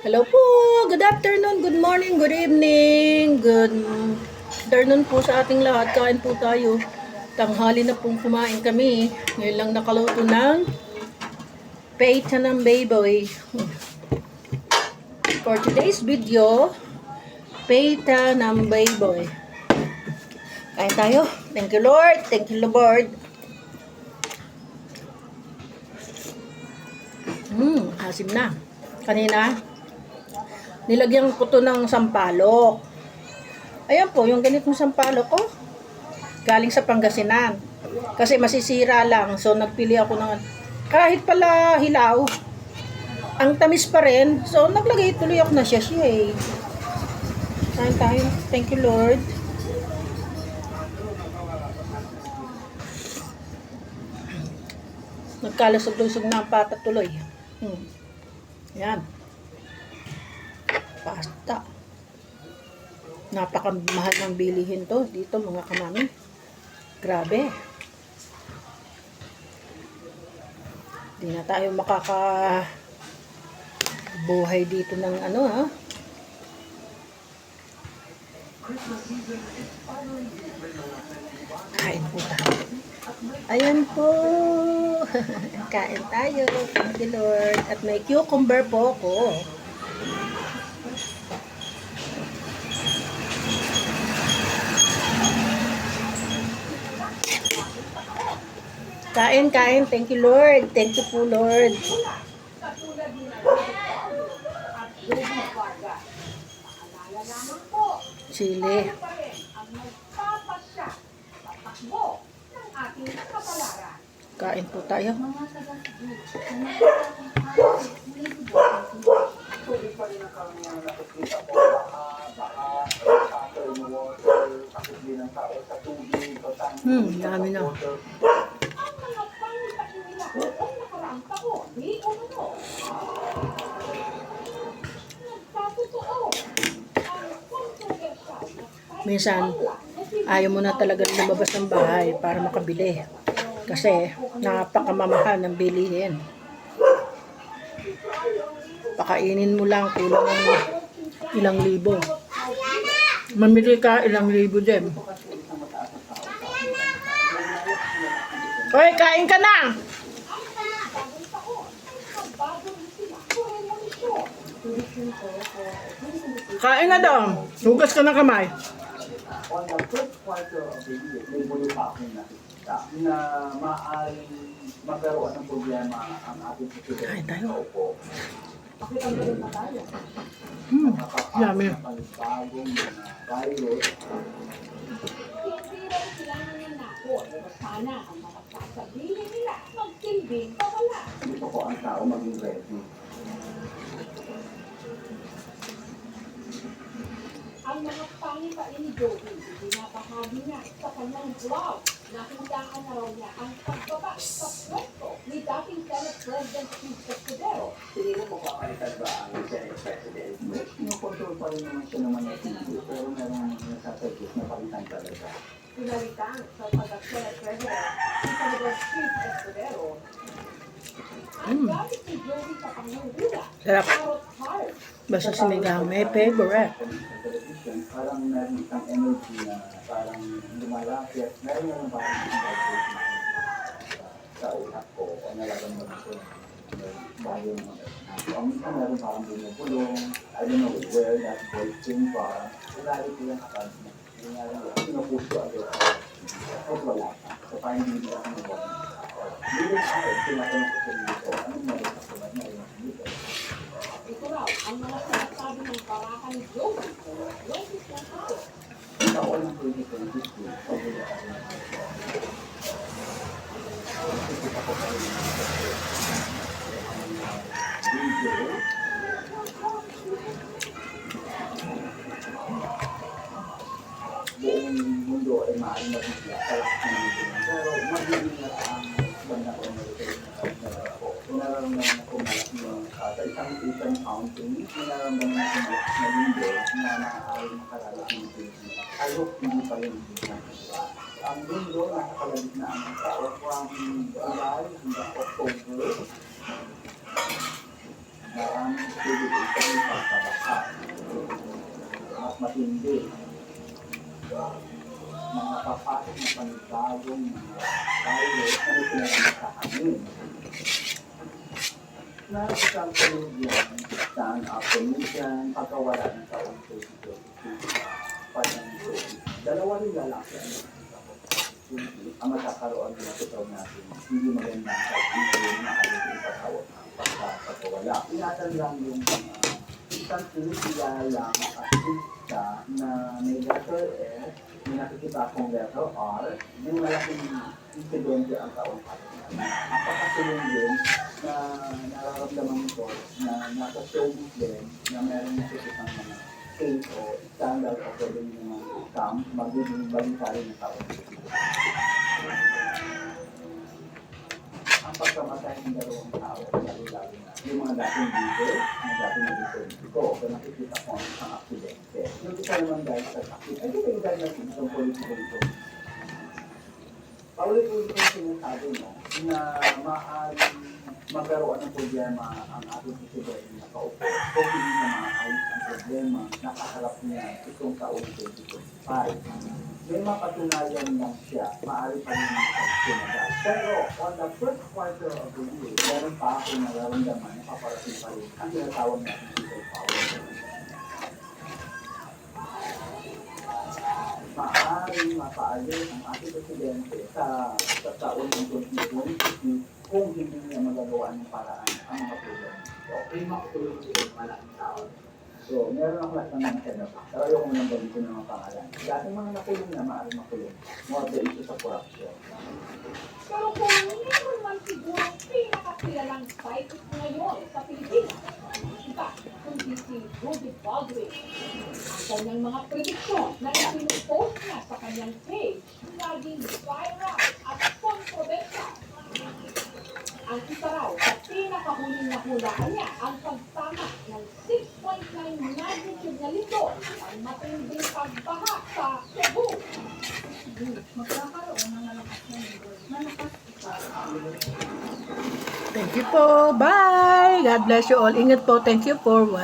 Hello po, good afternoon, good morning, good evening, good afternoon po sa ating lahat. Kain po tayo. Tanghali na pong kumain kami. Ngayon lang nakaluto ng pita ng baboy. For today's video, pita ng baboy. Kain tayo. Thank you Lord, thank you Lord. Asim na. Kanina, nilagyan ko to ng sampalok. Ayan po, yung ganitong sampalok ko. Galing sa Pangasinan. Kasi masisira lang. So, nagpili ako ng kahit pala hilaw. Ang tamis pa rin. So, naglagay tuloy ako na siya eh. Kain tayo. Thank you, Lord. Nagkalasog-lusog na ang pata tuloy. Yan. Pasta. Napakamahal ng bilihin to dito mga kamami. Grabe. Hindi na tayo makakabuhay dito ng ano ha. Kain po tayo. Ayan po. Kain tayo. Thank you Lord. At may cucumber po ko. Kain, kain. Thank you, Lord. Thank you po, Lord. Chili. Kain po tayo. Dami na. Minsan, ayaw mo na talaga lumabas ng bahay para makabili. Kasi, napakamamahal ng bilihin. Pakainin mo lang, kulang ng ilang libo. Mamili ka, ilang libo din. Hoy, kain ka na! Kain na daw. Hugas ka ng kamay. On the first quarter of the year, may muli pa akong nakikita na maaaring magkaroon ng problema ang ating presidente. Kain tayo. Pakita mo rin na tayo. Yummy. Bagong virus. Hindi raw sila nananako, pero sana ang mga sasabihin nila magsilbing pawala. Gusto ko ang tao maging ready. Ang mga pangitain ni Joey, pinapahagi niya sa kanyang vlog na hintaan na raw niya ang pagbaba sa pwesto ni dating Senate President Steve Escudero. Hindi mo mapapalitan ba ang Senate President? No-control pa rin naman siya naman ng TV, pero meron nasasagot na palitan talaga. Pinalitan sa pagka-Senate President si Senador Steve Escudero. Ang gamit ni Joey sa pangungula, Sarap. carrot heart. Basta sinigang, may favorite. Parang meron isang energy na parang lumalapit. Meron naman parang vibration sa utak ko o nalagang mag-ito. Bago naman. Ang minsan meron parang binubulong. I don't know where that voice came from. Lalo ko yung akad na. Pinupush ko agad. Tapos wala pa. So parang hindi ako nabawin. Hindi ako, tinatanong ko sa dito. Anong meron sa kulad na yung dito? Ito raw ang mga sinasabi ng parakan ni Joey. Joey na ito. Ako ng 2022, pag-uwi ako ng video. Buong mundo ay maaaring mabigla sa lahat ng mundo. Pero magiging na ang banda ko na ito ako. Nararamdaman ako malaki sa isang counting, nararamdaman ako malaki na mundo na maaaring makaralat ng mundo. I hope hindi pa rin ang mundo nasa kalagitnaan ng tao from July hanggang October. Maraming pwede matindi. Mga papasok na panibagong mga virus na may pinagawa sa hangin. Na isang kalugyan, saan Polynesian, pagkawala ng taong 2022 pandemic. Dalawa rin lalaki ang magkakaroon ng tutaw natin. Hindi magandang pag-ibig na aling pagkawala. Ingatan lang yung isang kinikilalang artista na may letter S, may nakikita akong letter R, yung malaking insidente ang taong patunay. Ang pagkasulong din na nararamdaman ko na nasa showbiz din na meron nakikitang mga case o standard o pwede yung mga scam, magiging balita rin ng taong ang pagkamatay ng dalawang tao, lalo-lalo na yung mga dating leader, mga dating naging ko, kung nakikita ko ang isang aksidente. Yung isa naman dahil sa sakit, ay ito yung dahil natin sa politiko ito. Paulit-ulit yung sinasabi mo na maaaring magkaroon ng problema ang ating presidente na kaupo o hindi na maayos ang problema na kaharap niya itong taon 2025. May mapatunayan lang siya, maaari pa rin sinagal. Pero on the first quarter of the year, meron pa ako nararamdaman na paparating pa rin ang tinatawag natin people power. Maaaring mapaalis ang ating presidente sa taon ng 2022 kung hindi niya magagawa ng paraan ang mga problema. So, may makatulong siya malaking tao. So, meron ako lahat ng mga senador. Pero ayoko mo nang gamitin ng mga pangalan. Dating mga nakulong na, maaaring makulong. More the issue sa corruption. Pero kung meron man siguro pinakakilalang psychic ngayon sa Pilipinas, iba, kundi si Rudy Baldwin. Ang kanyang mga prediksyon na ipinopost niya sa kanyang page, naging viral at kontrobersyal. Ang isa raw sa pinakahuling nahulaan niya ang pagtama ng 6.9 magnitude na lindol ang matinding pagbaha sa Cebu. Magkakaroon ng malakas na lindol. Malakas isa. Thank you po. Bye. God bless you all. Ingat po. Thank you for watching.